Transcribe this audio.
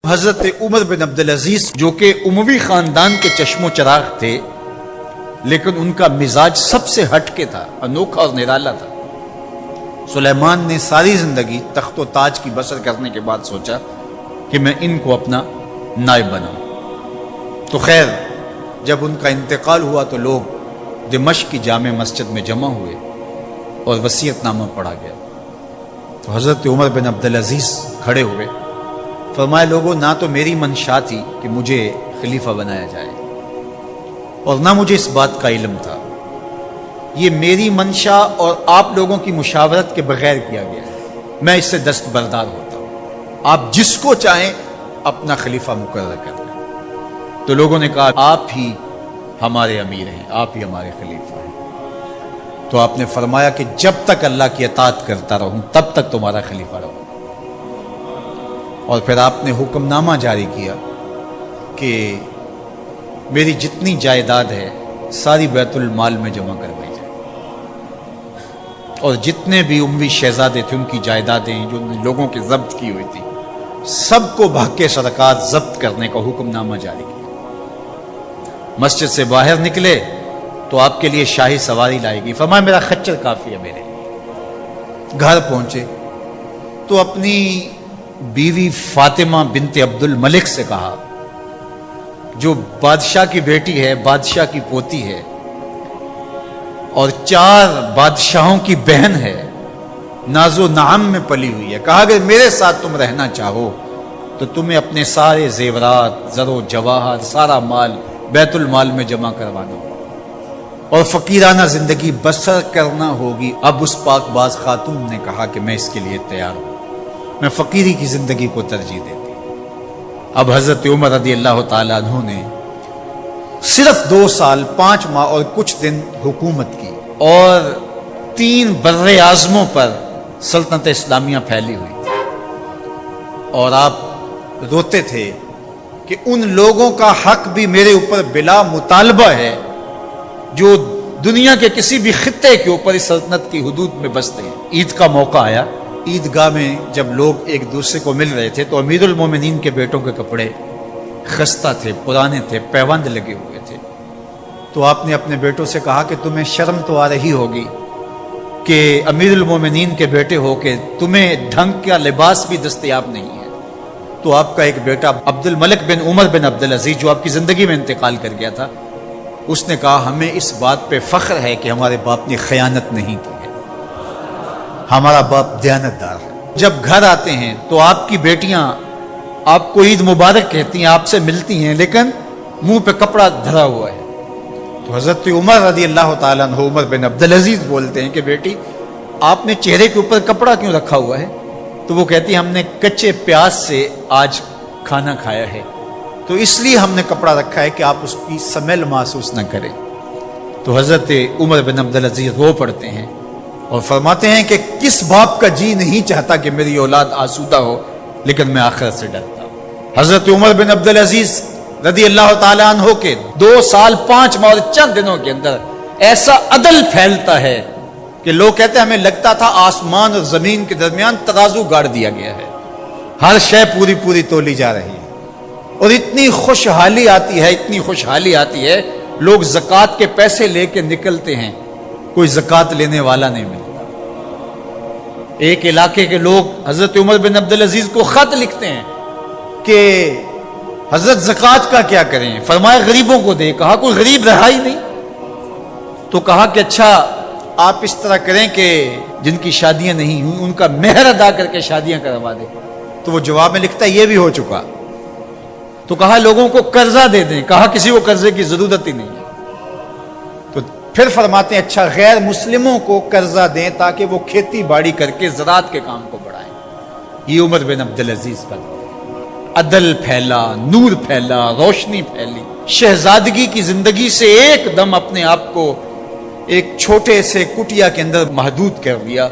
حضرت عمر بن عبدالعزیز جو کہ اموی خاندان کے چشم و چراغ تھے، لیکن ان کا مزاج سب سے ہٹ کے تھا، انوکھا اور نرالا تھا۔ سلیمان نے ساری زندگی تخت و تاج کی بسر کرنے کے بعد سوچا کہ میں ان کو اپنا نائب بناؤں۔ تو خیر، جب ان کا انتقال ہوا تو لوگ دمشق کی جامع مسجد میں جمع ہوئے اور وصیت نامہ پڑھا گیا۔ تو حضرت عمر بن عبدالعزیز کھڑے ہوئے، فرمایا لوگوں، نہ تو میری منشا تھی کہ مجھے خلیفہ بنایا جائے اور نہ مجھے اس بات کا علم تھا، یہ میری منشا اور آپ لوگوں کی مشاورت کے بغیر کیا گیا ہے، میں اس سے دستبردار ہوتا ہوں، آپ جس کو چاہیں اپنا خلیفہ مقرر کر لیں۔ تو لوگوں نے کہا آپ ہی ہمارے امیر ہیں، آپ ہی ہمارے خلیفہ ہیں۔ تو آپ نے فرمایا کہ جب تک اللہ کی اطاعت کرتا رہوں تب تک تمہارا خلیفہ رہوں۔ اور پھر آپ نے حکم نامہ جاری کیا کہ میری جتنی جائیداد ہے ساری بیت المال میں جمع کروائی جائے، اور جتنے بھی اموی شہزادے تھے ان کی جائیدادیں جو لوگوں کے ضبط کی ہوئی تھی سب کو بحق سرکار ضبط کرنے کا حکم نامہ جاری کیا۔ مسجد سے باہر نکلے تو آپ کے لیے شاہی سواری لائے گی، فرمایا میرا خچر کافی ہے میرے۔ گھر پہنچے تو اپنی بیوی فاطمہ بنت عبد الملک سے کہا، جو بادشاہ کی بیٹی ہے، بادشاہ کی پوتی ہے اور 4 بادشاہوں کی بہن ہے، ناز و نعم میں پلی ہوئی ہے، کہا کہ میرے ساتھ تم رہنا چاہو تو تمہیں اپنے سارے زیورات، زر و جواہر، سارا مال بیت المال میں جمع کروانا ہوگا اور فقیرانہ زندگی بسر کرنا ہوگی۔ اب اس پاک باز خاتون نے کہا کہ میں اس کے لیے تیار ہوں، میں فقیری کی زندگی کو ترجیح دیتی ہوں۔ اب حضرت عمر رضی اللہ تعالیٰ عنہ نے صرف 2 سال 5 ماہ اور کچھ دن حکومت کی اور 3 بر اعظموں پر سلطنت اسلامیہ پھیلی ہوئی تھی، اور آپ روتے تھے کہ ان لوگوں کا حق بھی میرے اوپر بلا مطالبہ ہے جو دنیا کے کسی بھی خطے کے اوپر اس سلطنت کی حدود میں بستے ہیں۔ عید کا موقع آیا، عیدگاہ میں جب لوگ ایک دوسرے کو مل رہے تھے تو امیر المومنین کے بیٹوں کے کپڑے خستہ تھے، پرانے تھے، پیوند لگے ہوئے تھے۔ تو آپ نے اپنے بیٹوں سے کہا کہ تمہیں شرم تو آ رہی ہوگی کہ امیر المومنین کے بیٹے ہو کے تمہیں ڈھنگ کا لباس بھی دستیاب نہیں ہے۔ تو آپ کا ایک بیٹا عبد الملک بن عمر بن عبدالعزیز جو آپ کی زندگی میں انتقال کر گیا تھا، اس نے کہا ہمیں اس بات پہ فخر ہے کہ ہمارے باپ نے خیانت نہیں کی ہے، ہمارا باپ دیانتدار ہے۔ جب گھر آتے ہیں تو آپ کی بیٹیاں آپ کو عید مبارک کہتی ہیں، آپ سے ملتی ہیں، لیکن منہ پہ کپڑا دھرا ہوا ہے۔ تو حضرت عمر رضی اللہ تعالیٰ عنہ عمر بن عبدالعزیز بولتے ہیں کہ بیٹی آپ نے چہرے کے اوپر کپڑا کیوں رکھا ہوا ہے؟ تو وہ کہتی ہے ہم نے کچے پیاز سے آج کھانا کھایا ہے، تو اس لیے ہم نے کپڑا رکھا ہے کہ آپ اس کی سمیل محسوس نہ کریں۔ تو حضرت عمر بن عبدالعزیز رو پڑتے ہیں اور فرماتے ہیں کہ کس باپ کا جی نہیں چاہتا کہ میری اولاد آسودہ ہو، لیکن میں آخرت سے ڈرتا ہوں۔ حضرت عمر بن عبدالعزیز رضی اللہ تعالیٰ عنہ کے 2 سال 5 ماہ اور چند دنوں کے اندر ایسا عدل پھیلتا ہے کہ لوگ کہتے ہیں ہمیں لگتا تھا آسمان اور زمین کے درمیان ترازو گاڑ دیا گیا ہے، ہر شے پوری تولی جا رہی ہے، اور اتنی خوشحالی آتی ہے، اتنی خوشحالی آتی ہے، لوگ زکوٰۃ کے پیسے لے کے نکلتے ہیں، کوئی زکوٰۃ لینے والا نہیں ملتا۔ ایک علاقے کے لوگ حضرت عمر بن عبدالعزیز کو خط لکھتے ہیں کہ حضرت زکوٰۃ کا کیا کریں؟ فرمایا غریبوں کو دے۔ کہا کوئی غریب رہا ہی نہیں، تو کہا کہ اچھا آپ اس طرح کریں کہ جن کی شادیاں نہیں ہوئی ان کا مہر ادا کر کے شادیاں کروا دیں۔ تو وہ جواب میں لکھتا ہے یہ بھی ہو چکا۔ تو کہا لوگوں کو قرضہ دے دیں۔ کہا کسی کو قرضے کی ضرورت ہی نہیں ہے۔ تو پھر فرماتے ہیں اچھا غیر مسلموں کو قرضہ دیں تاکہ وہ کھیتی باڑی کر کے زراعت کے کام کو بڑھائیں۔ یہ عمر بن عبدالعزیز کا عدل پھیلا، نور پھیلا، روشنی پھیلی، شہزادگی کی زندگی سے ایک دم اپنے آپ کو ایک چھوٹے سے کٹیا کے اندر محدود کر دیا۔